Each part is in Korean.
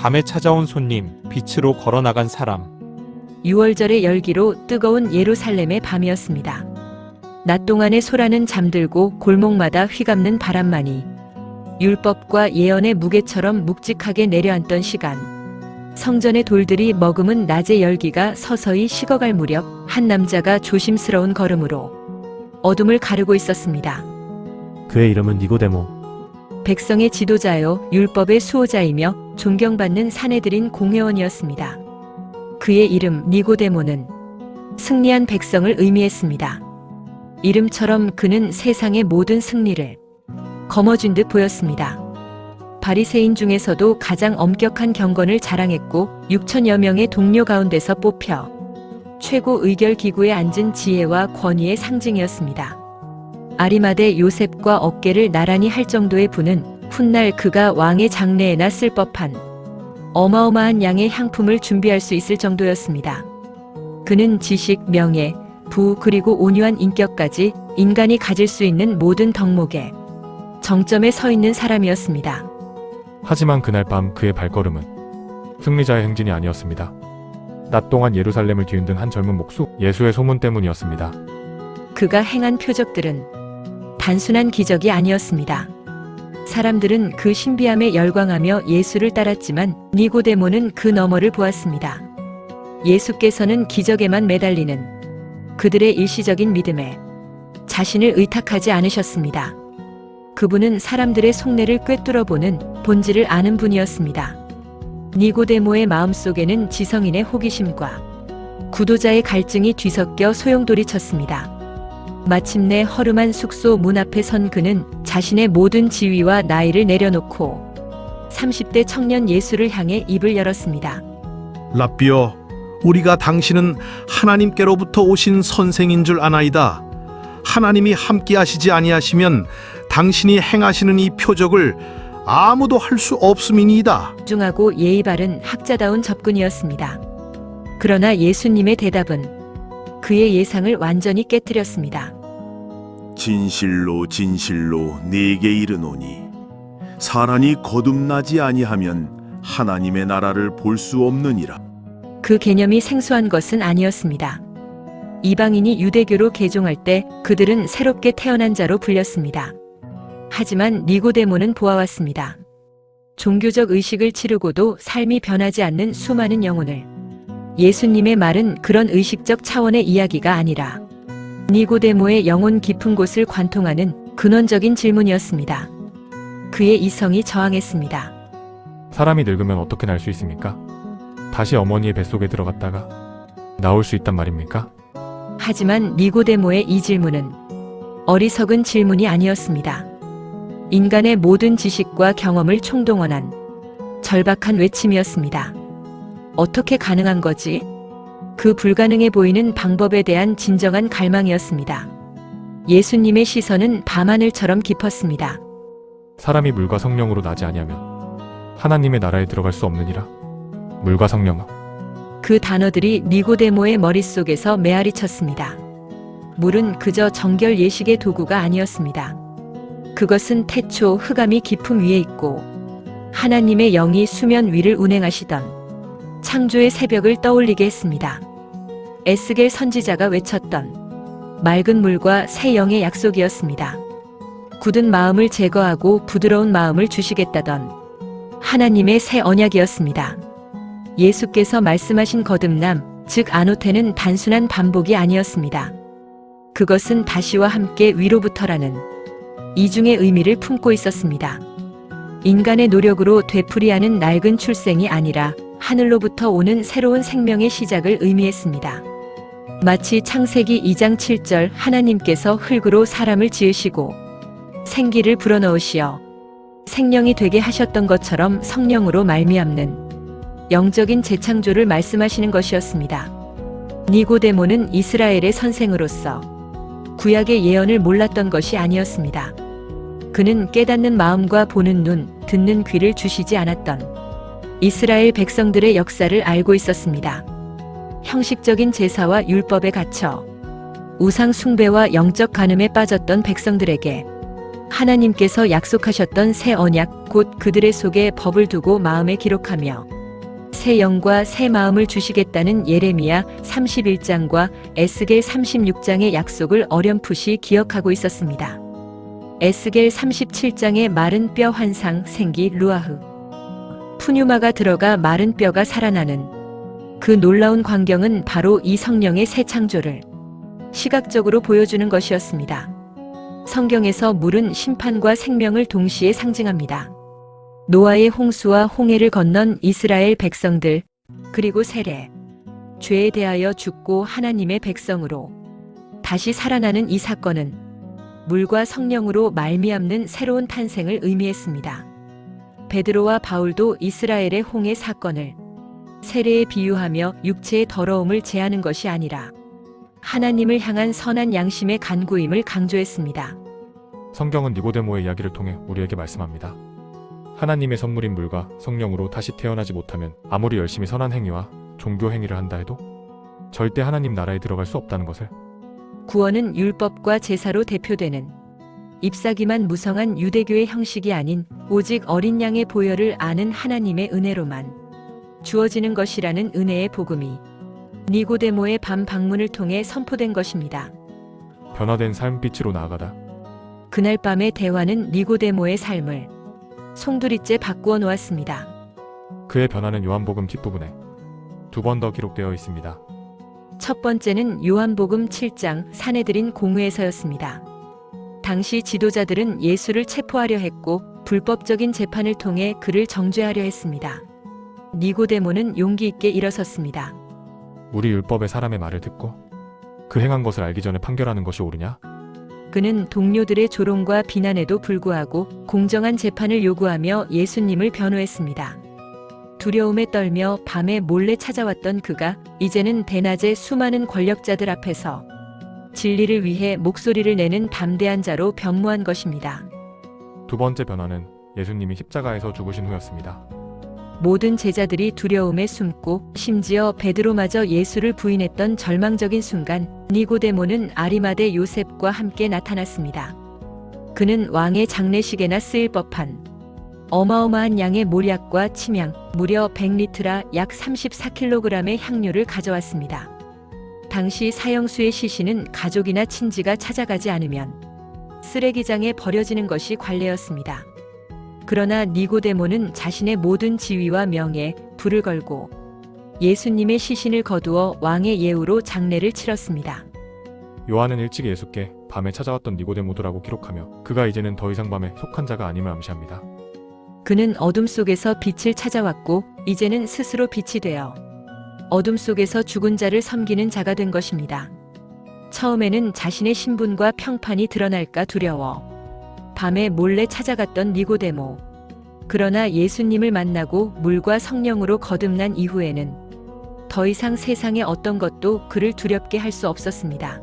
밤에 찾아온 손님, 빛으로 걸어나간 사람. 6월절의 열기로 뜨거운 예루살렘의 밤이었습니다. 낮 동안의 소라는 잠들고 골목마다 휘감는 바람만이 율법과 예언의 무게처럼 묵직하게 내려앉던 시간. 성전의 돌들이 머금은 낮의 열기가 서서히 식어갈 무렵 한 남자가 조심스러운 걸음으로 어둠을 가르고 있었습니다. 그의 이름은 니고데모. 백성의 지도자요 율법의 수호자이며 존경받는 사내들인 공회원이었습니다. 그의 이름 니고데모는 승리한 백성을 의미했습니다. 이름처럼 그는 세상의 모든 승리를 거머쥔 듯 보였습니다. 바리새인 중에서도 가장 엄격한 경건을 자랑했고 6천여 명의 동료 가운데서 뽑혀 최고 의결 기구에 앉은 지혜와 권위의 상징이었습니다. 아리마대 요셉과 어깨를 나란히 할 정도의 부는 훗날 그가 왕의 장례에나 쓸 법한 어마어마한 양의 향품을 준비할 수 있을 정도였습니다. 그는 지식, 명예, 부 그리고 온유한 인격까지 인간이 가질 수 있는 모든 덕목의 정점에 서 있는 사람이었습니다. 하지만 그날 밤 그의 발걸음은 승리자의 행진이 아니었습니다. 낮 동안 예루살렘을 뒤흔든 한 젊은 목수, 예수의 소문 때문이었습니다. 그가 행한 표적들은 단순한 기적이 아니었습니다. 사람들은 그 신비함에 열광하며 예수를 따랐지만 니고데모는 그 너머를 보았습니다. 예수께서는 기적에만 매달리는 그들의 일시적인 믿음에 자신을 의탁하지 않으셨습니다. 그분은 사람들의 속내를 꿰뚫어보는 본질을 아는 분이었습니다. 니고데모의 마음속에는 지성인의 호기심과 구도자의 갈증이 뒤섞여 소용돌이쳤습니다. 마침내 허름한 숙소 문 앞에 선 그는 자신의 모든 지위와 나이를 내려놓고 30대 청년 예수를 향해 입을 열었습니다. 랍비여, 우리가 당신은 하나님께로부터 오신 선생인 줄 아나이다. 하나님이 함께 하시지 아니하시면 당신이 행하시는 이 표적을 아무도 할 수 없음이니이다. 중하고 예의 바른 학자다운 접근이었습니다. 그러나 예수님의 대답은 그의 예상을 완전히 깨뜨렸습니다. 진실로 진실로 네게 이르노니 사람이 거듭나지 아니하면 하나님의 나라를 볼 수 없느니라. 그 개념이 생소한 것은 아니었습니다. 이방인이 유대교로 개종할 때 그들은 새롭게 태어난 자로 불렸습니다. 하지만 니고데모는 보아왔습니다. 종교적 의식을 치르고도 삶이 변하지 않는 수많은 영혼을. 예수님의 말은 그런 의식적 차원의 이야기가 아니라 니고데모의 영혼 깊은 곳을 관통하는 근원적인 질문이었습니다. 그의 이성이 저항했습니다. 사람이 늙으면 어떻게 날 수 있습니까? 다시 어머니의 뱃속에 들어갔다가 나올 수 있단 말입니까? 하지만 니고데모의 이 질문은 어리석은 질문이 아니었습니다. 인간의 모든 지식과 경험을 총동원한 절박한 외침이었습니다. 어떻게 가능한 거지? 그 불가능해 보이는 방법에 대한 진정한 갈망이었습니다. 예수님의 시선은 밤하늘처럼 깊었습니다. 사람이 물과 성령으로 나지 아니하면 하나님의 나라에 들어갈 수 없느니라. 물과 성령아. 그 단어들이 니고데모의 머릿속에서 메아리 쳤습니다. 물은 그저 정결 예식의 도구가 아니었습니다. 그것은 태초 흑암이 깊음 위에 있고 하나님의 영이 수면 위를 운행하시던 창조의 새벽을 떠올리게 했습니다. 에스겔 선지자가 외쳤던 맑은 물과 새 영의 약속이었습니다. 굳은 마음을 제거하고 부드러운 마음을 주시겠다던 하나님의 새 언약이었습니다. 예수께서 말씀하신 거듭남, 즉 아노테는 단순한 반복이 아니었습니다. 그것은 다시와 함께 위로부터라는 이중의 의미를 품고 있었습니다. 인간의 노력으로 되풀이하는 낡은 출생이 아니라 하늘로부터 오는 새로운 생명의 시작을 의미했습니다. 마치 창세기 2장 7절 하나님께서 흙으로 사람을 지으시고 생기를 불어넣으시어 생명이 되게 하셨던 것처럼 성령으로 말미암는 영적인 재창조를 말씀하시는 것이었습니다. 니고데모는 이스라엘의 선생으로서 구약의 예언을 몰랐던 것이 아니었습니다. 그는 깨닫는 마음과 보는 눈, 듣는 귀를 주시지 않았던 이스라엘 백성들의 역사를 알고 있었습니다. 형식적인 제사와 율법에 갇혀 우상 숭배와 영적 간음에 빠졌던 백성들에게 하나님께서 약속하셨던 새 언약, 곧 그들의 속에 법을 두고 마음에 기록하며 새 영과 새 마음을 주시겠다는 예레미야 31장과 에스겔 36장의 약속을 어렴풋이 기억하고 있었습니다. 에스겔 37장의 마른 뼈 환상 생기 루아흐. 푸뉴마가 들어가 마른 뼈가 살아나는 그 놀라운 광경은 바로 이 성령의 새 창조를 시각적으로 보여주는 것이었습니다. 성경에서 물은 심판과 생명을 동시에 상징합니다. 노아의 홍수와 홍해를 건넌 이스라엘 백성들, 그리고 세례, 죄에 대하여 죽고 하나님의 백성으로 다시 살아나는 이 사건은 물과 성령으로 말미암는 새로운 탄생을 의미했습니다. 베드로와 바울도 이스라엘의 홍해 사건을 세례에 비유하며 육체의 더러움을 제하는 것이 아니라 하나님을 향한 선한 양심의 간구임을 강조했습니다. 성경은 니고데모의 이야기를 통해 우리에게 말씀합니다. 하나님의 선물인 물과 성령으로 다시 태어나지 못하면 아무리 열심히 선한 행위와 종교 행위를 한다 해도 절대 하나님 나라에 들어갈 수 없다는 것을. 구원은 율법과 제사로 대표되는 잎사귀만 무성한 유대교의 형식이 아닌 오직 어린 양의 보혈을 아는 하나님의 은혜로만 주어지는 것이라는 은혜의 복음이 니고데모의 밤 방문을 통해 선포된 것입니다. 변화된 삶 빛으로 나아가다. 그날 밤의 대화는 니고데모의 삶을 송두리째 바꾸어 놓았습니다. 그의 변화는 요한복음 뒷부분에 두 번 더 기록되어 있습니다. 첫 번째는 요한복음 7장 사내들인 공회에서였습니다. 당시 지도자들은 예수를 체포하려 했고 불법적인 재판을 통해 그를 정죄하려 했습니다. 니고데모는 용기 있게 일어섰습니다. 우리 율법의 사람의 말을 듣고 그 행한 것을 알기 전에 판결하는 것이 옳으냐? 그는 동료들의 조롱과 비난에도 불구하고 공정한 재판을 요구하며 예수님을 변호했습니다. 두려움에 떨며 밤에 몰래 찾아왔던 그가 이제는 대낮에 수많은 권력자들 앞에서 진리를 위해 목소리를 내는 담대한 자로 변모한 것입니다. 두 번째 변화는 예수님이 십자가에서 죽으신 후였습니다. 모든 제자들이 두려움에 숨고 심지어 베드로마저 예수를 부인했던 절망적인 순간 니고데모는 아리마대 요셉과 함께 나타났습니다. 그는 왕의 장례식에나 쓰일 법한 어마어마한 양의 모략과 침향, 무려 100리트라 약 34kg의 향료를 가져왔습니다. 당시 사형수의 시신은 가족이나 친지가 찾아가지 않으면 쓰레기장에 버려지는 것이 관례였습니다. 그러나 니고데모는 자신의 모든 지위와 명예, 부를 걸고 예수님의 시신을 거두어 왕의 예우로 장례를 치렀습니다. 요한은 일찍 예수께 밤에 찾아왔던 니고데모더라고 기록하며 그가 이제는 더 이상 밤에 속한 자가 아님을 암시합니다. 그는 어둠 속에서 빛을 찾아왔고 이제는 스스로 빛이 되어 어둠 속에서 죽은 자를 섬기는 자가 된 것입니다. 처음에는 자신의 신분과 평판이 드러날까 두려워 밤에 몰래 찾아갔던 니고데모. 그러나 예수님을 만나고 물과 성령으로 거듭난 이후에는 더 이상 세상의 어떤 것도 그를 두렵게 할 수 없었습니다.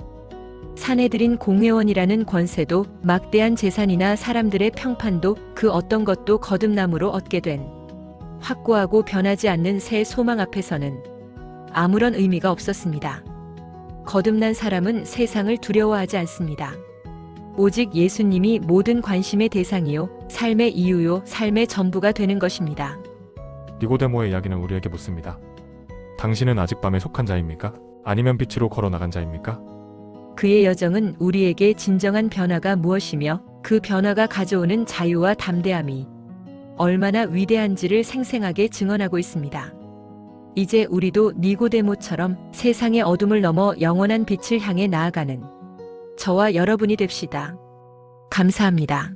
사내들인 공회원이라는 권세도 막대한 재산이나 사람들의 평판도 그 어떤 것도 거듭남으로 얻게 된 확고하고 변하지 않는 새 소망 앞에서는 아무런 의미가 없었습니다. 거듭난 사람은 세상을 두려워하지 않습니다. 오직 예수님이 모든 관심의 대상이요, 삶의 이유요, 삶의 전부가 되는 것입니다. 니고데모의 이야기는 우리에게 묻습니다. 당신은 아직 밤에 속한 자입니까? 아니면 빛으로 걸어 나간 자입니까? 그의 여정은 우리에게 진정한 변화가 무엇이며 그 변화가 가져오는 자유와 담대함이 얼마나 위대한지를 생생하게 증언하고 있습니다. 이제 우리도 니고데모처럼 세상의 어둠을 넘어 영원한 빛을 향해 나아가는 저와 여러분이 됩시다. 감사합니다.